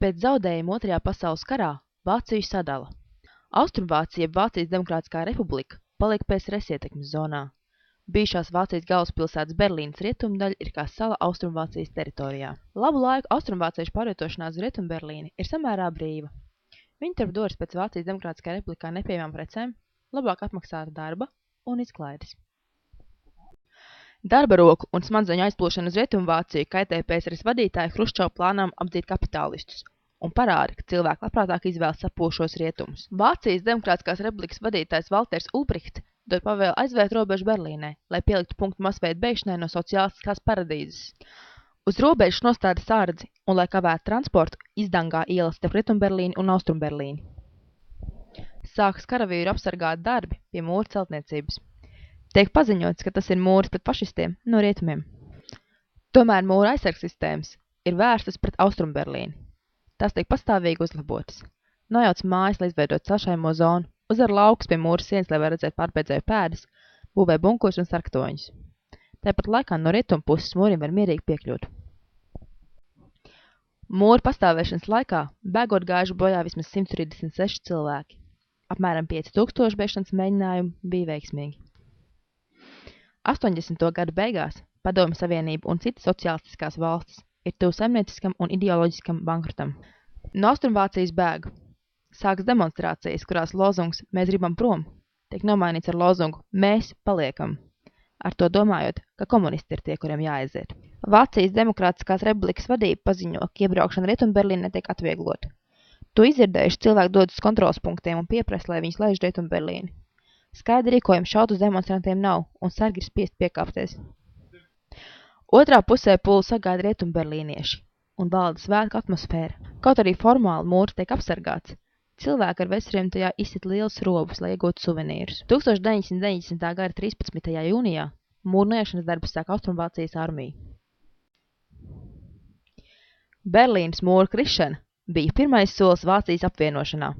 Pēc zaudējuma Otrajā pasaules karā Vāciju sadala. Austrumvācija, jeb Vācijas Demokrātiskā republika, palika PSRS ietekmes zonā. Bijušās Vācijas galvaspilsētas Berlīnas rietumdaļa ir kā sala Austrumvācijas teritorijā. Labu laiku austrumvāciešu pārvietošanās uz Rietumberlīni ir samērā brīva. Viņi turp dodas pēc Vācijas Demokrātiskajā republikā nepieejamām precēm, labāk apmaksāta darba un izklaides. Darba roku un smadzeņu aizplūšana uz Rietumvāciju kaitēja PSRS vadītāja Hruščova plānām apdzīt kapitālistus un parāda, ka cilvēki labprātāk izvēlas sapūšos rietumus. Vācijas Demokrātiskās republikas vadītājs Valters Ulbrichts dod pavēli aizvērt robežu Berlīnē, lai pieliktu punktu masveida beigšanai no sociālistiskās paradīzes. Uz robežas nostāda sārdzi un, lai kavētu transportu, izdangā ielas starp Rietumberlīni un Austrumberlīni. Sākas karavīru apsargāt darbi pie mūra celtniecības. Tiek paziņots, ka tas ir mūris pret fašistiem no rietumiem. Tomēr mūra aizsargsistēmas ir vērstas pret Austrumberlīni. Tās tiek pastāvīgi uzlabotas. Nojauc mājas, lai izveidot sašaimo zonu, uzvar laukus pie mūra sienas, lai var redzēt pārbēdzēju pēdas, būvē bunkurus un sarktoņus. Tāpat laikā no rietumu puses mūrim var mierīgi piekļūt. Mūra pastāvēšanas laikā bēgot gājuši bojā vismaz 136 cilvēki. Apmēram 5000 bēgšanas mēģinājumu bija veiksmīgi. 80. gadu beigās Padomju Savienība un citas sociālistiskās valstis ir tuvu saimnieciskam un ideoloģiskam bankrotam. No Austrumvācijas bēgu. Sāks demonstrācijas, kurās lozungs "Mēs gribam prom" tiek nomainīts ar lozungu "Mēs paliekam", ar to domājot, ka komunisti ir tie, kuriem jāaiziet. Vācijas Demokrātiskās republikas vadība paziņo, ka iebraukšana Rietumberlīnē tiek atvieglota. To izdzirdējuši cilvēki dodas uz kontroles punktiem un pieprasa, lai viņus laiž Rietumberlīni. Skaidri rīkojumi šaut uz demonstrantiem nav, un sargi ir spiest piekāpties. Otrā pusē pulu sagaida rietumberlīnieši, un valda svētku atmosfēra. Kaut arī formāli mūrs tiek apsargāts, cilvēki ar vesriem tajā izsit lielus robus, lai iegūtu suvenīrus. 1990. gada 13. jūnijā mūra nojaukšanas darbus sāk Austrumvācijas armija. Berlīnas mūra krišana bija pirmais solis Vācijas apvienošanā.